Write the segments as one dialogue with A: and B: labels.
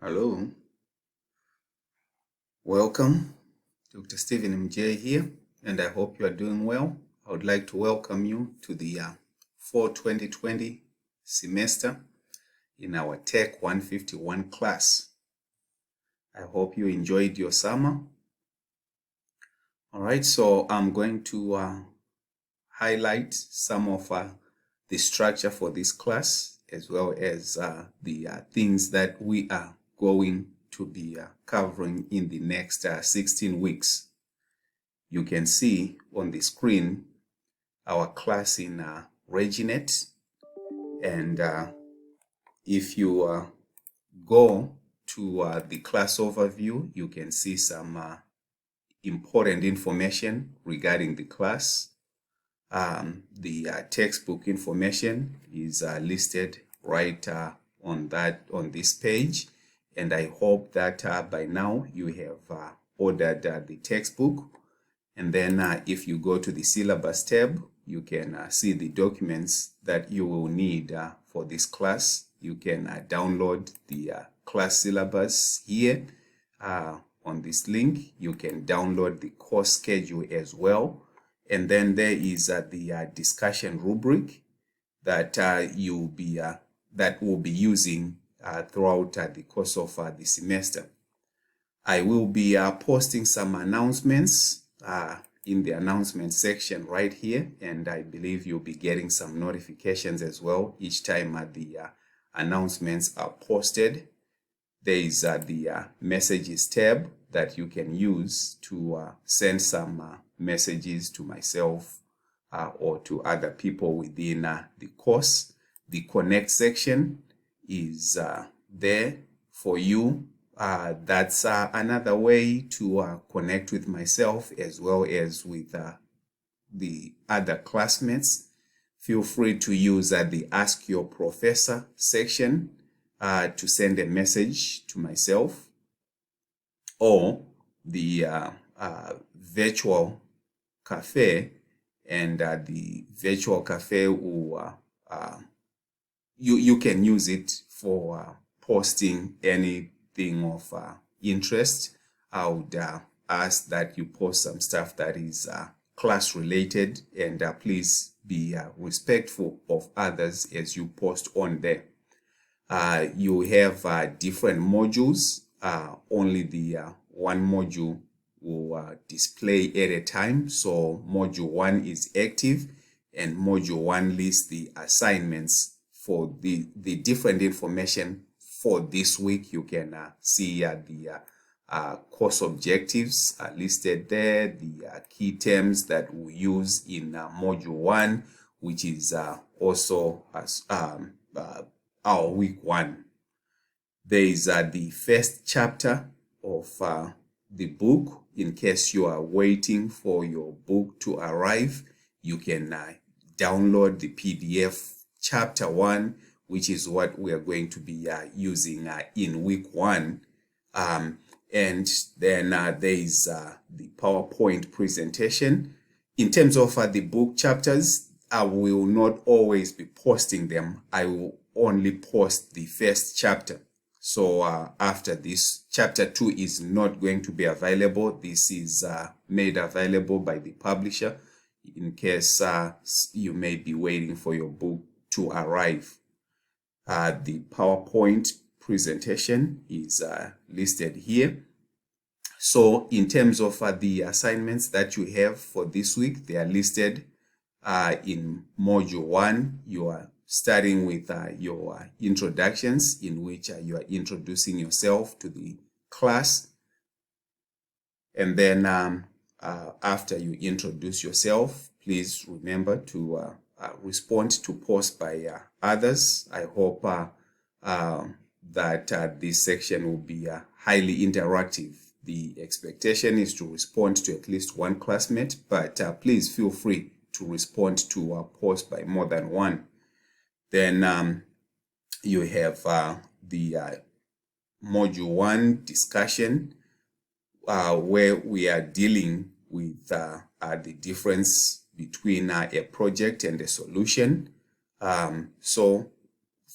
A: Hello, welcome. Dr. Stephen MJ here, and I hope you are doing well. I would like to welcome you to the fall 2020 semester in our TEC 151 class. I hope you enjoyed your summer. All right, so I'm going to highlight some of the structure for this class, as well as the things that we are going to be covering in the next 16 weeks. You can see on the screen our class in RegNet, and if you go to the class overview, you can see some important information regarding the class. The textbook information is listed right on this page, and I hope that by now you have ordered the textbook. And then if you go to the syllabus tab, you can see the documents that you will need for this class. You can download the class syllabus here on this link. You can download the course schedule as well. And then there is the discussion rubric that that we'll be using throughout the course of the semester. I will be posting some announcements in the announcement section right here, and I believe you'll be getting some notifications as well each time the announcements are posted. There is the messages tab that you can use to send some messages to myself or to other people within the course. The connect section is there for you. That's another way to connect with myself as well as with the other classmates. Feel free to use the Ask Your Professor section to send a message to myself, or the virtual cafe, and the virtual cafe will you can use it for posting anything of interest. I would ask that you post some stuff that is class related, and please be respectful of others as you post on there. You have different modules. Only the one module will display at a time. So module 1 is active, and module 1 lists the assignments for the different information for this week. You can see the course objectives are listed there, the key terms that we use in module 1, which is also our week 1. There is the first chapter of the book. In case you are waiting for your book to arrive, you can download the PDF chapter 1, which is what we are going to be using in week 1. And then there is the PowerPoint presentation. In terms of the book chapters, I will not always be posting them. I will only post the first chapter. So after this, chapter 2 is not going to be available. This is made available by the publisher in case you may be waiting for your book to arrive. The PowerPoint presentation is listed here. So in terms of the assignments that you have for this week, they are listed in module 1. You are starting with your introductions, in which you are introducing yourself to the class. And then after you introduce yourself, please remember to respond to posts by others. I hope that this section will be highly interactive. The expectation is to respond to at least one classmate, but please feel free to respond to a post by more than one. Then you have the module 1 discussion, where we are dealing with the difference between a project and a solution. So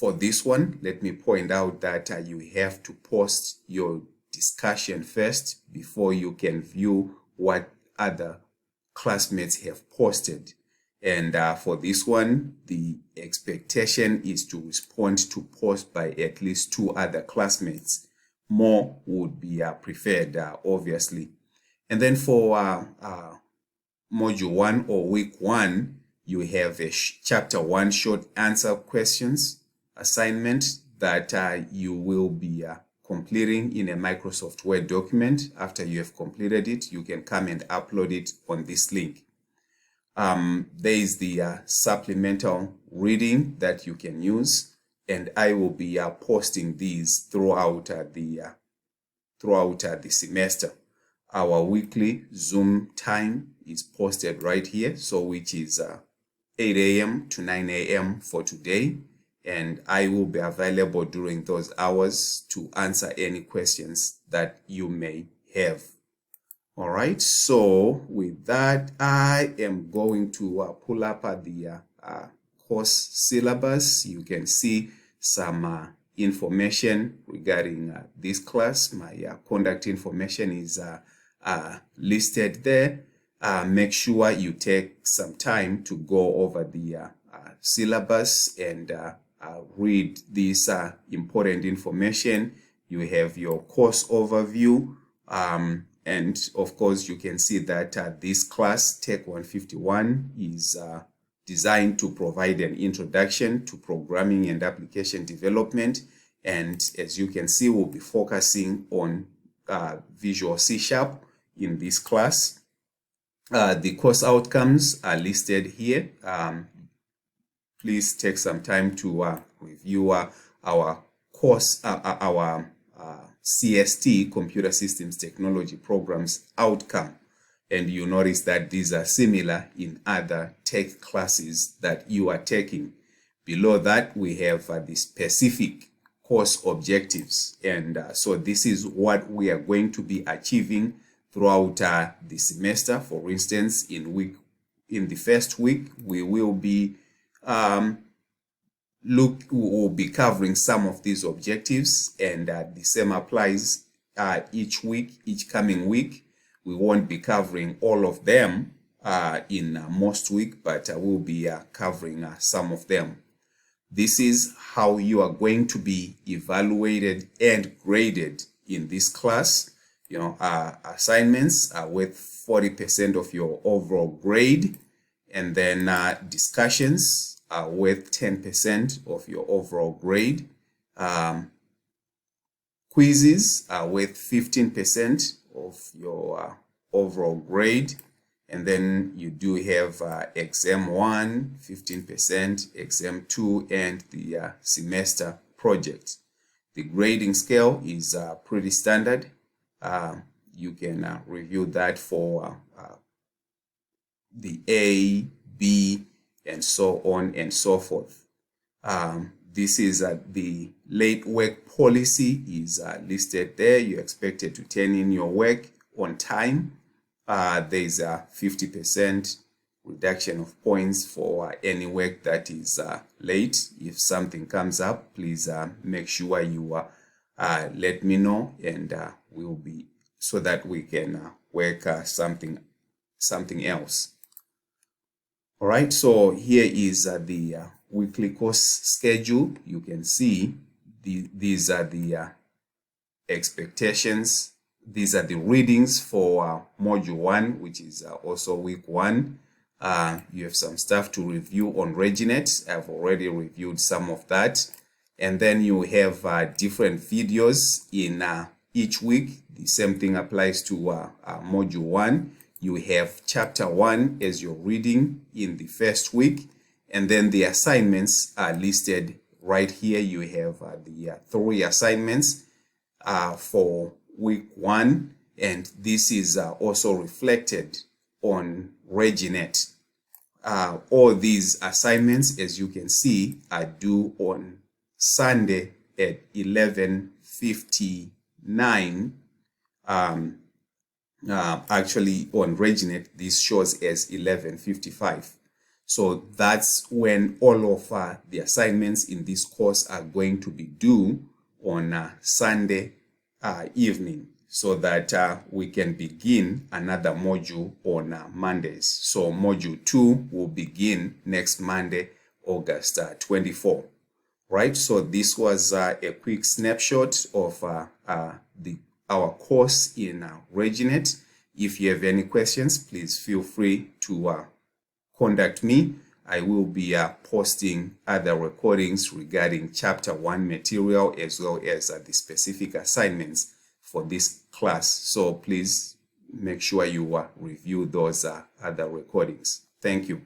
A: For this one, let me point out that you have to post your discussion first before you can view what other classmates have posted. And for this one, the expectation is to respond to post by at least 2 other classmates. More would be preferred, obviously. And then for module 1 or week 1, you have a chapter 1 short answer questions assignment that you will be completing in a Microsoft Word document. After you have completed it, you can come and upload it on this link. There is the supplemental reading that you can use, and I will be posting these throughout the semester. Our weekly Zoom time is posted right here, so which is 8 a.m. to 9 a.m. for today, and I will be available during those hours to answer any questions that you may have. All right, so with that, I am going to pull up the course syllabus. You can see some information regarding this class. My contact information is listed there. Make sure you take some time to go over the syllabus and read this important information. You have your course overview, and of course you can see that this class TEC151 is designed to provide an introduction to programming and application development, and as you can see, we'll be focusing on Visual C# in this class. The course outcomes are listed here. Please take some time to review our course, our CST, Computer Systems Technology Programs outcome. And you notice that these are similar in other tech classes that you are taking. Below that, we have the specific course objectives. And so this is what we are going to be achieving throughout the semester. For instance, in the first week, we will be we'll be covering some of these objectives, and the same applies each week, each coming week. We won't be covering all of them in most week, but we'll be covering some of them. This is how you are going to be evaluated and graded in this class. You know, assignments are worth 40% of your overall grade, and then discussions are worth 10% of your overall grade. Quizzes are worth 15% of your overall grade. And then you do have exam 1, 15%, exam 2, and the semester project. The grading scale is pretty standard. You can review that for the A, B, and so on and so forth. This is the late work policy is listed there. You're expected to turn in your work on time. There's a 50% reduction of points for any work that is late. If something comes up, please make sure you let me know, and we'll be so that we can work something else. All right, so here is the weekly course schedule. You can see these are the expectations. These are the readings for module 1, which is also week 1. You have some stuff to review on RegNet. I've already reviewed some of that. And then you have different videos in each week. The same thing applies to module 1. You have chapter 1 as your reading in the first week. And then the assignments are listed right here. You have the 3 assignments for week 1, and this is also reflected on RegNet. All these assignments, as you can see, are due on Sunday at 11:59. Actually, on RegNet, this shows as 11:55. So that's when all of the assignments in this course are going to be due on Sunday evening, so that we can begin another module on Mondays. So module 2 will begin next Monday, August 24. Right, so this was a quick snapshot of our course in RegNet. If you have any questions, please feel free to contact me. I will be posting other recordings regarding Chapter 1 material, as well as the specific assignments for this class. So please make sure you review those other recordings. Thank you.